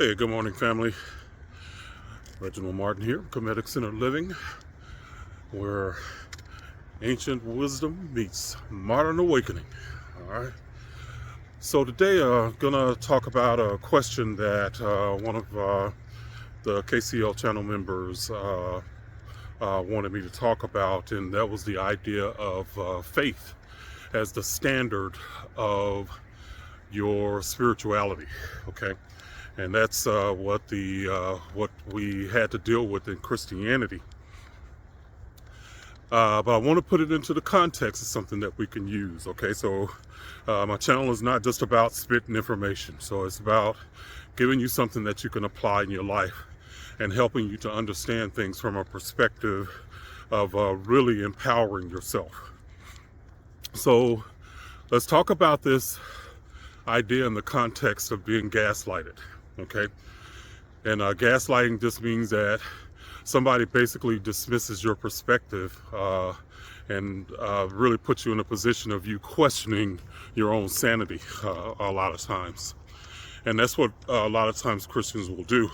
Hey, good morning, family. Reginald Martin here, Comedic Centered Living, where ancient wisdom meets modern awakening. All right. So today, I'm gonna talk about a question that one of the KCL channel members wanted me to talk about, and that was the idea of faith as the standard of your spirituality. Okay. And that's what we had to deal with in Christianity. But I want to put it into the context of something that we can use. Okay, so my channel is not just about spitting information. So it's about giving you something that you can apply in your life and helping you to understand things from a perspective of really empowering yourself. So let's talk about this idea in the context of being gaslighted. Okay. And gaslighting just means that somebody basically dismisses your perspective and really puts you in a position of you questioning your own sanity a lot of times. And that's what a lot of times Christians will do.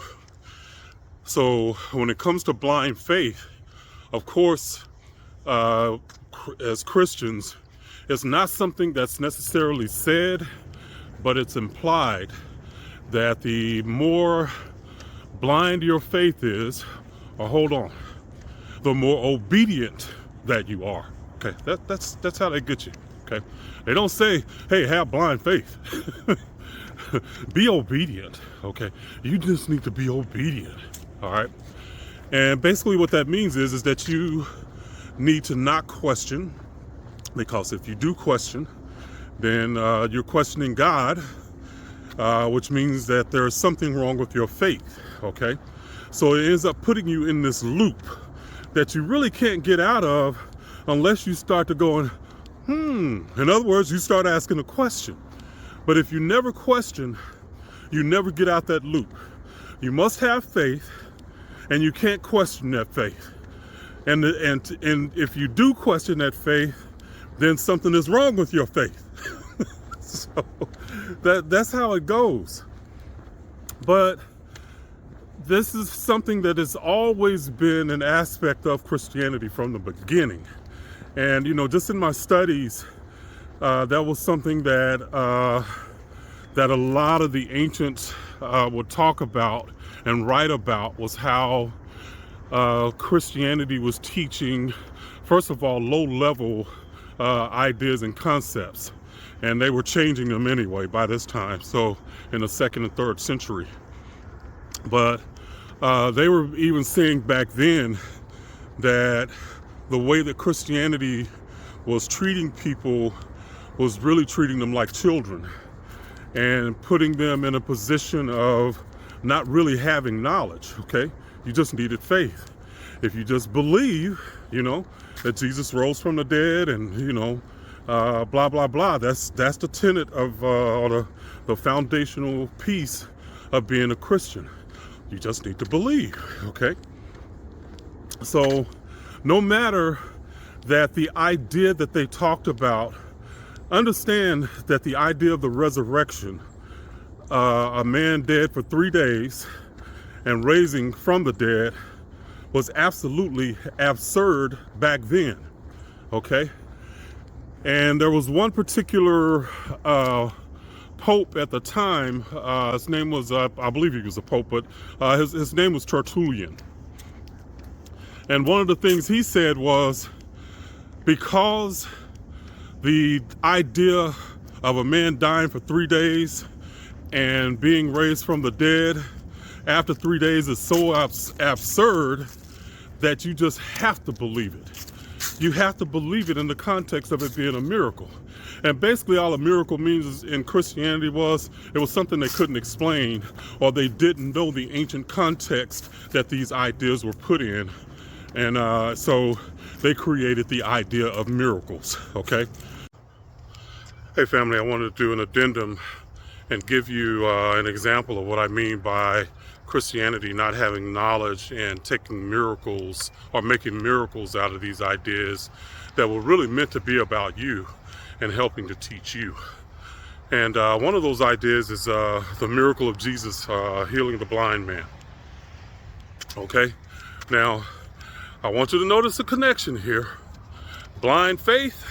So when it comes to blind faith, of course, as Christians, it's not something that's necessarily said, but it's implied that the more blind your faith is, or hold on, the more obedient that you are. Okay, that's how they get you. Okay, they don't say, hey, have blind faith. Be obedient. Okay, you just need to be obedient. All right, and basically what that means is that you need to not question, because if you do question, then you're questioning God, which means that there's something wrong with your faith. Okay, so it ends up putting you in this loop that you really can't get out of unless you start to going, In other words, you start asking a question. But if you never question, you never get out that loop. You must have faith, and you can't question that faith. And if you do question that faith, then something is wrong with your faith. So that's how it goes. But this is something that has always been an aspect of Christianity from the beginning. And, just in my studies, that was something that a lot of the ancients would talk about and write about, was how Christianity was teaching, first of all, low-level ideas and concepts. And they were changing them anyway by this time, so in the 2nd and 3rd century. But they were even saying back then that the way that Christianity was treating people was really treating them like children and putting them in a position of not really having knowledge. Okay, you just needed faith. If you just believe, that Jesus rose from the dead, and blah blah blah. That's the tenet of or the foundational piece of being a Christian. You just need to believe. Okay. So, no matter that the idea that they talked about, understand that the idea of the resurrection, a man dead for 3 days and raising from the dead, was absolutely absurd back then. Okay. And there was one particular pope at the time. His name was, I believe he was a pope, but his name was Tertullian. And one of the things he said was, because the idea of a man dying for 3 days and being raised from the dead after 3 days is so absurd that you just have to believe it. You have to believe it in the context of it being a miracle. And basically all a miracle means in Christianity was, it was something they couldn't explain, or they didn't know the ancient context that these ideas were put in. And so they created the idea of miracles. Okay. Hey family, I wanted to do an addendum and give you an example of what I mean by Christianity not having knowledge and taking miracles or making miracles out of these ideas that were really meant to be about you and helping to teach you. And one of those ideas is the miracle of Jesus healing the blind man. Okay, now I want you to notice the connection here. Blind faith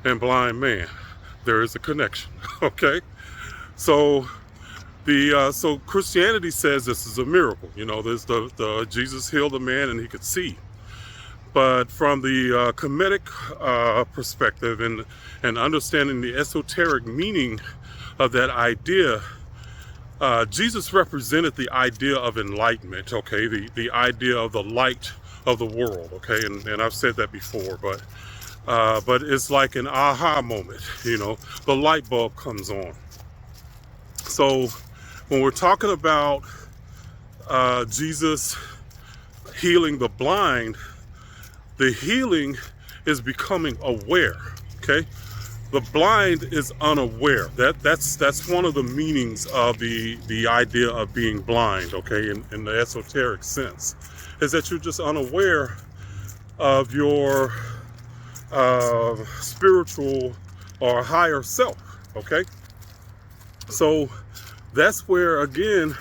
and blind man. There is a connection. Okay, so so Christianity says this is a miracle. You know, there's the Jesus healed a man and he could see. But from the Kemetic perspective and understanding the esoteric meaning of that idea, Jesus represented the idea of enlightenment, okay, the idea of the light of the world, okay, and I've said that before, but it's like an aha moment, you know, the light bulb comes on. So when we're talking about Jesus healing the blind, the healing is becoming aware, okay? The blind is unaware. That's one of the meanings of the idea of being blind, okay, in the esoteric sense, is that you're just unaware of your spiritual or higher self, okay? So that's where, again,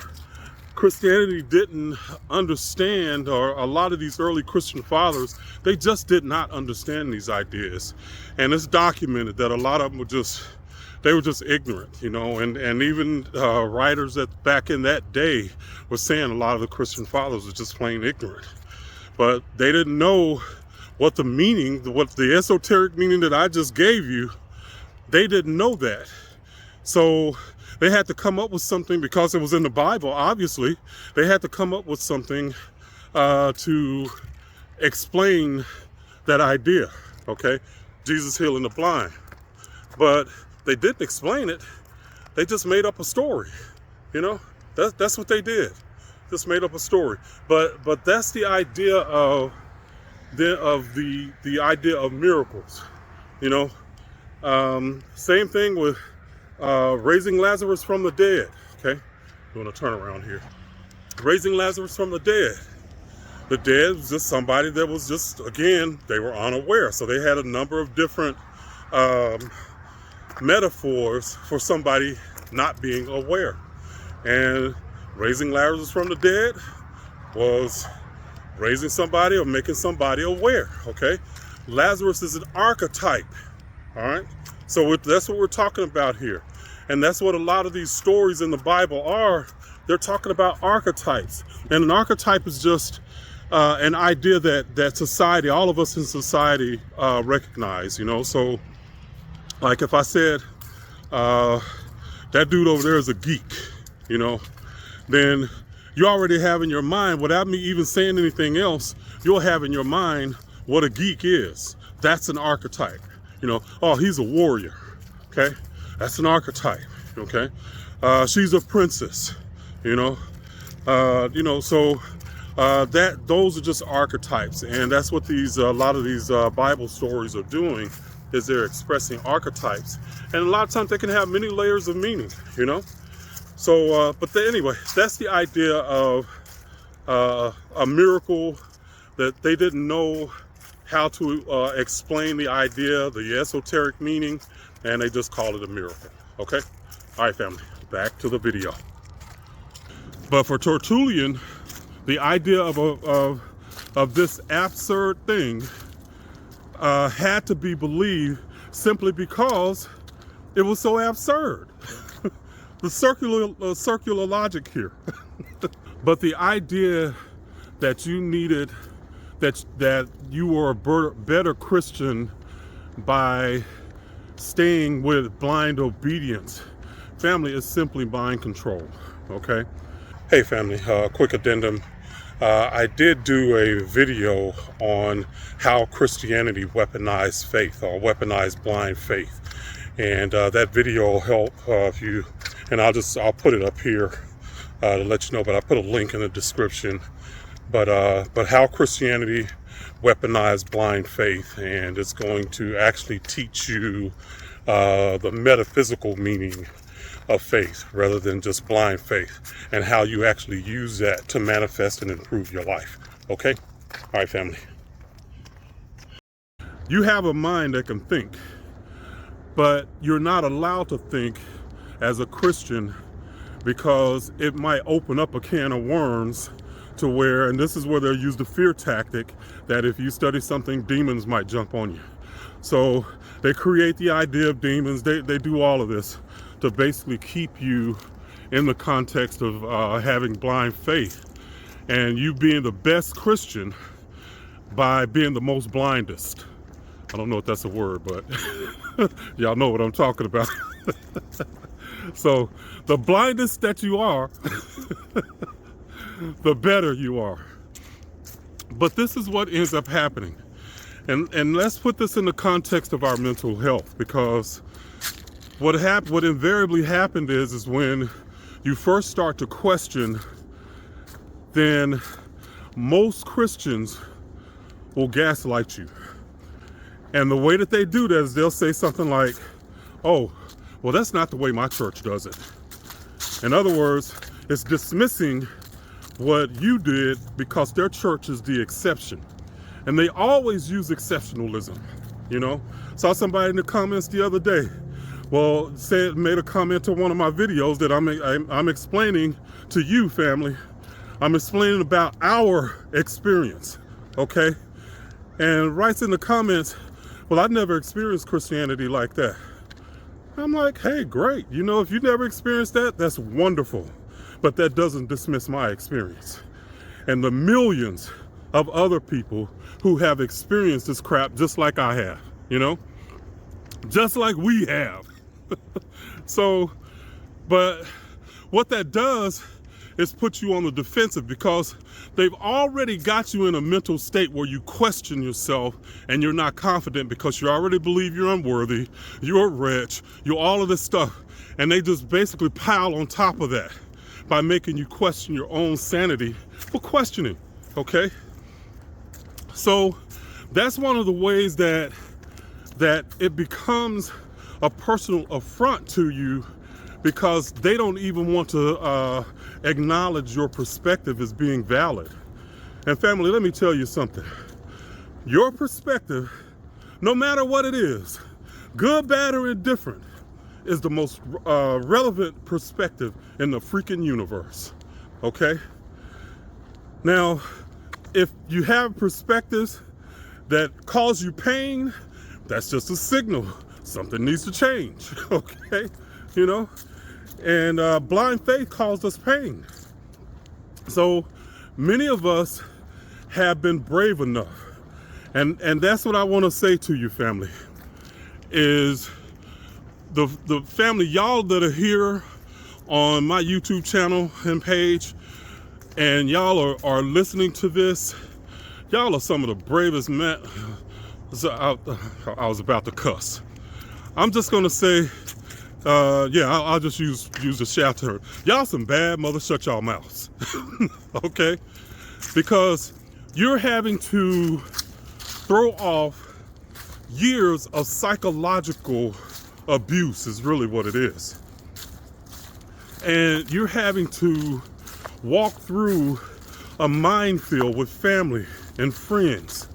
Christianity didn't understand, or a lot of these early Christian fathers, they just did not understand these ideas. And it's documented that a lot of them were just ignorant, you know, and even writers that back in that day were saying a lot of the Christian fathers were just plain ignorant. But they didn't know what the meaning, what the esoteric meaning that I just gave you, they didn't know that. So they had to come up with something, because it was in the Bible, obviously. They had to come up with something to explain that idea, okay? Jesus healing the blind. But they didn't explain it. They just made up a story, you know? That's what they did. Just made up a story. But that's the idea of the idea of miracles, you know? Same thing with raising Lazarus from the dead, okay? I'm gonna turn around here. Raising Lazarus from the dead. The dead was just somebody that was just, again, they were unaware. So they had a number of different metaphors for somebody not being aware. And raising Lazarus from the dead was raising somebody or making somebody aware, okay? Lazarus is an archetype, all right? So that's what we're talking about here. And that's what a lot of these stories in the Bible are. They're talking about archetypes. And an archetype is just an idea that society, all of us in society recognize, you know? So like if I said, that dude over there is a geek, you know, then you already have in your mind, without me even saying anything else, you'll have in your mind what a geek is. That's an archetype. You know, oh, he's a warrior, okay? That's an archetype, okay? She's a princess, you know? So those are just archetypes, and that's what a lot of these Bible stories are doing, is they're expressing archetypes. And a lot of times they can have many layers of meaning, you know? So, anyway, that's the idea of a miracle that they didn't know how to explain the idea, the esoteric meaning, and they just call it a miracle, okay? All right, family, back to the video. But for Tertullian, the idea of this absurd thing had to be believed simply because it was so absurd. The circular logic here. But the idea that you needed, that you were a better Christian by staying with blind obedience, family, is simply mind control, okay? Hey family, quick addendum. I did do a video on how Christianity weaponized faith, or weaponized blind faith. And that video will help if you, and I'll put it up here to let you know, but I put a link in the description. But how Christianity weaponized blind faith, and it's going to actually teach you the metaphysical meaning of faith rather than just blind faith, and how you actually use that to manifest and improve your life. Okay? All right, family. You have a mind that can think, but you're not allowed to think as a Christian, because it might open up a can of worms to where, and this is where they'll use the fear tactic, that if you study something, demons might jump on you. So they create the idea of demons. They do all of this to basically keep you in the context of having blind faith and you being the best Christian by being the most blindest. I don't know if that's a word, but y'all know what I'm talking about. So the blindest that you are, the better you are. But this is what ends up happening. And let's put this in the context of our mental health, because what invariably happened is when you first start to question, then most Christians will gaslight you. And the way that they do that is they'll say something like, oh, well, that's not the way my church does it. In other words, it's dismissing what you did because their church is the exception. And they always use exceptionalism, you know? Saw somebody in the comments the other day, made a comment to one of my videos that I'm explaining to you, family. I'm explaining about our experience, okay? And writes in the comments, well, I've never experienced Christianity like that. I'm like, hey, great. You know, if you never experienced that, that's wonderful. But that doesn't dismiss my experience. And the millions of other people who have experienced this crap just like I have, you know? Just like we have. So, but what that does is put you on the defensive, because they've already got you in a mental state where you question yourself and you're not confident because you already believe you're unworthy, you're rich, you're all of this stuff. And they just basically pile on top of that by making you question your own sanity for questioning, okay? So that's one of the ways that it becomes a personal affront to you, because they don't even want to acknowledge your perspective as being valid. And family, let me tell you something. Your perspective, no matter what it is, good, bad, or indifferent, is the most relevant perspective in the freaking universe, okay? Now, if you have perspectives that cause you pain, that's just a signal. Something needs to change, okay? You know? And blind faith caused us pain. So many of us have been brave enough. And that's what I want to say to you, family, is the family, y'all that are here on my YouTube channel and page, and y'all are listening to this, y'all are some of the bravest men. I was about to cuss. I'm just going to say, I'll just use the shout term. Y'all some bad mother, shut y'all mouths. Okay? Because you're having to throw off years of psychological abuse is really what it is. And you're having to walk through a minefield with family and friends.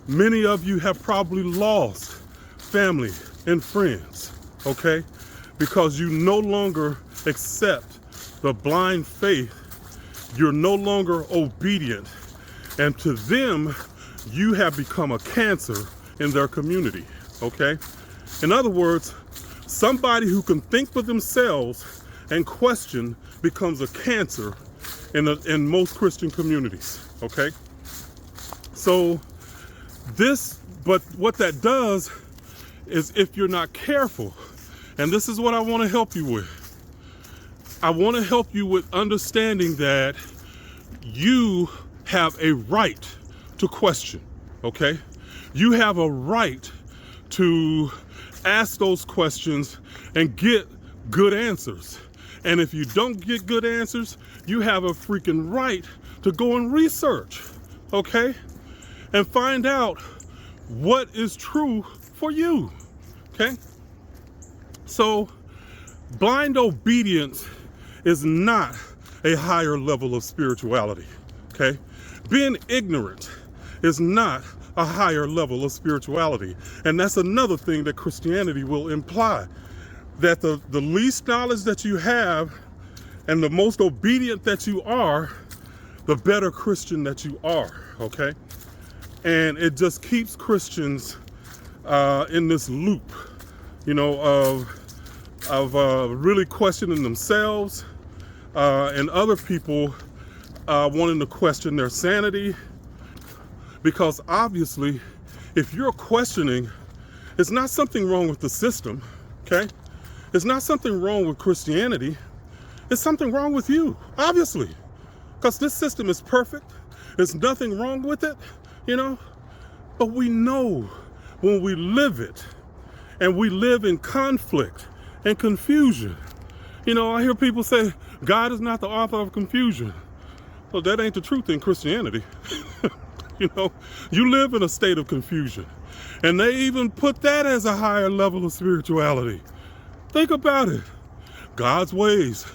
Many of you have probably lost family and friends, okay? Because you no longer accept the blind faith. You're no longer obedient. And to them, you have become a cancer in their community, okay? In other words, somebody who can think for themselves and question becomes a cancer in most Christian communities, okay? So but what that does is, if you're not careful, and this is what I want to help you with. I want to help you with understanding that you have a right to question, okay? You have a right to ask those questions and get good answers. And if you don't get good answers, you have a freaking right to go and research, okay? And find out what is true for you, okay? So, blind obedience is not a higher level of spirituality, okay? Being ignorant is not a higher level of spirituality. And that's another thing that Christianity will imply. that the least knowledge that you have and the most obedient that you are, the better Christian that you are, okay? And it just keeps Christians in this loop, you know, of really questioning themselves and other people wanting to question their sanity. Because obviously, if you're questioning, it's not something wrong with the system, okay? It's not something wrong with Christianity. It's something wrong with you, obviously. Because this system is perfect. There's nothing wrong with it, you know? But we know when we live it, and we live in conflict and confusion. You know, I hear people say, God is not the author of confusion. Well, that ain't the truth in Christianity. You know, you live in a state of confusion. And they even put that as a higher level of spirituality. Think about it. God's ways.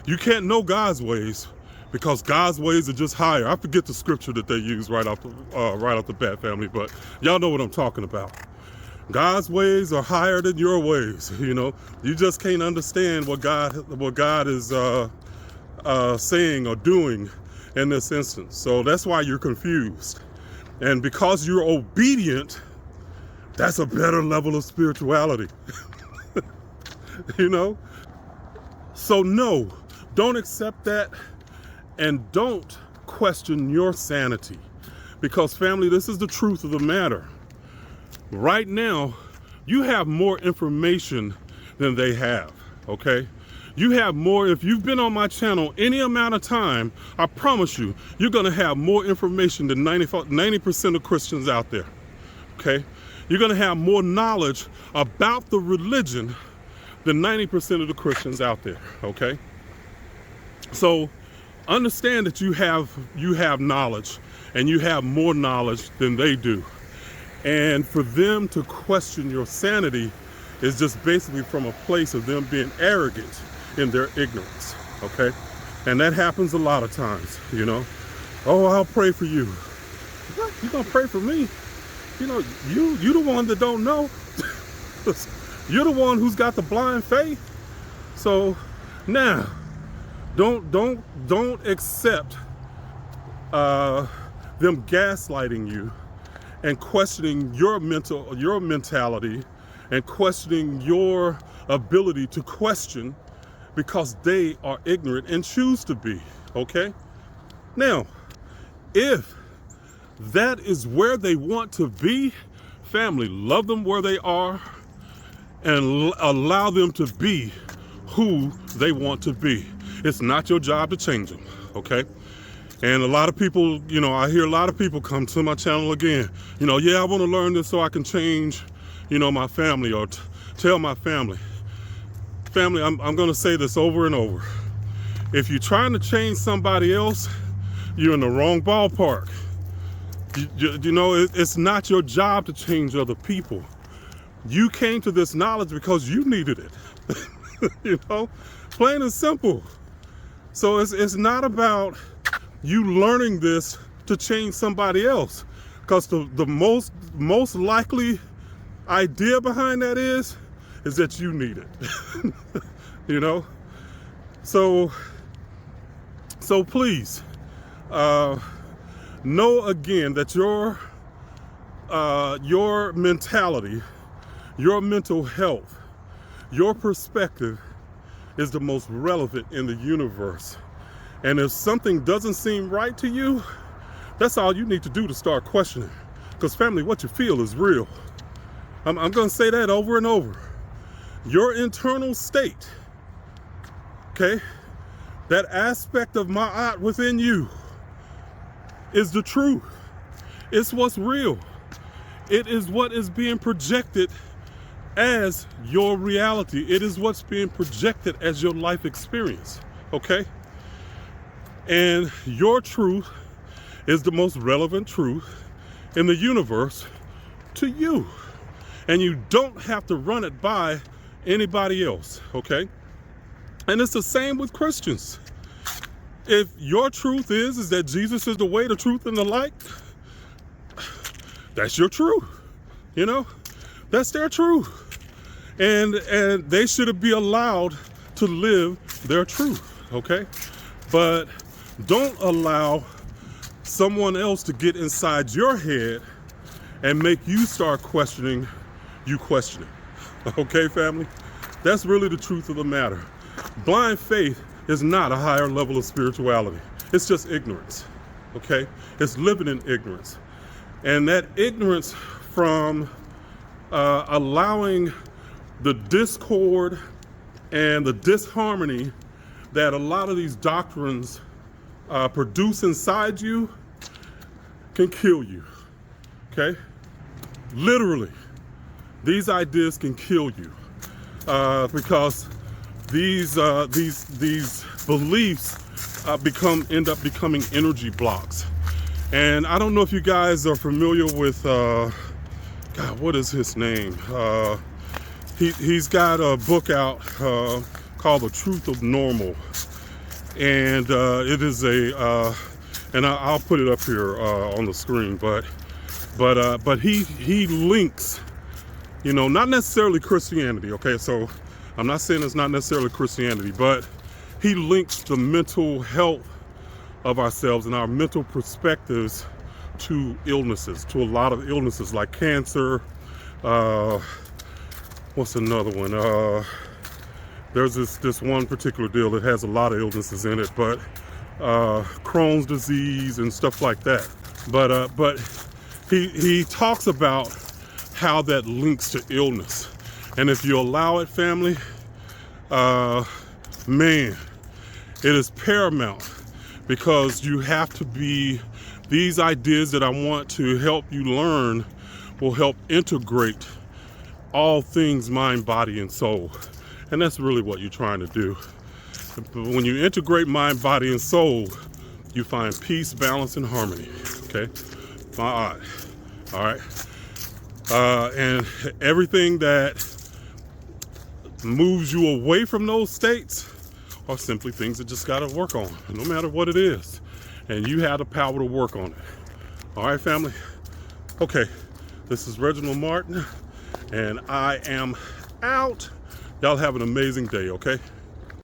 You can't know God's ways because God's ways are just higher. I forget the scripture that they use right off the bat, family, but y'all know what I'm talking about. God's ways are higher than your ways. You know, you just can't understand what God is saying or doing in this instance. So that's why you're confused. And because you're obedient, that's a better level of spirituality. You know? So no, don't accept that, and don't question your sanity. Because family, this is the truth of the matter. Right now, you have more information than they have, okay? You have more. If you've been on my channel any amount of time, I promise you, you're gonna have more information than 90% of Christians out there, okay? You're gonna have more knowledge about the religion than 90% of the Christians out there, okay? So understand that you have knowledge, and you have more knowledge than they do. And for them to question your sanity is just basically from a place of them being arrogant in their ignorance, okay? And that happens a lot of times, you know? Oh, I'll pray for you. What? You gonna pray for me? You know, you the one that don't know. You're the one who's got the blind faith. So now, don't accept them gaslighting you and questioning your mentality and questioning your ability to question, because they are ignorant and choose to be, okay? Now, if that is where they want to be, family, love them where they are and allow them to be who they want to be. It's not your job to change them, okay? And a lot of people, you know, I hear a lot of people come to my channel again, you know, yeah, I want to learn this so I can change, you know, my family, or tell my family. Family, I'm going to say this over and over. If you're trying to change somebody else, you're in the wrong ballpark. You know, it's not your job to change other people. You came to this knowledge because you needed it. You know, plain and simple. So it's not about you learning this to change somebody else, because the most likely idea behind that is that you need it. You know, so please know again that your mentality, your mental health, your perspective is the most relevant in the universe. And if something doesn't seem right to you, that's all you need to do to start questioning. Because family, what you feel is real. I'm going to say that over and over. Your internal state, okay, that aspect of ma'at within you is the truth. It's what's real. It is what is being projected as your reality. It is what's being projected as your life experience, okay? And your truth is the most relevant truth in the universe to you. And you don't have to run it by anybody else, okay? And it's the same with Christians. If your truth is that Jesus is the way, the truth, and the light, that's your truth, you know? That's their truth. and they should be allowed to live their truth, okay? But don't allow someone else to get inside your head and make you start questioning you questioning. Okay, family? That's really the truth of the matter. Blind faith is not a higher level of spirituality. It's just ignorance, okay? It's living in ignorance. And that ignorance from allowing the discord and the disharmony that a lot of these doctrines produce inside you can kill you, okay? Literally, these ideas can kill you because these beliefs end up becoming energy blocks. And I don't know if you guys are familiar with God, what is his name? He's got a book out called The Truth of Normal, and it is and I'll put it up here on the screen. But he links, you know, not necessarily Christianity. Okay, so I'm not saying it's not necessarily Christianity, but he links the mental health of ourselves and our mental perspectives to illnesses, to a lot of illnesses like cancer. What's another one? There's this one particular deal that has a lot of illnesses in it, but Crohn's disease and stuff like that. But he talks about how that links to illness, and if you allow it, family, man, it is paramount, because you have to be, these ideas that I want to help you learn will help integrate all things mind, body, and soul. And that's really what you're trying to do. When you integrate mind, body, and soul, you find peace, balance, and harmony, okay? All right. And everything that moves you away from those states are simply things that just got to work on, no matter what it is. And you have the power to work on it. All right, family? Okay, this is Reginald Martin, and I am out. Y'all have an amazing day, okay?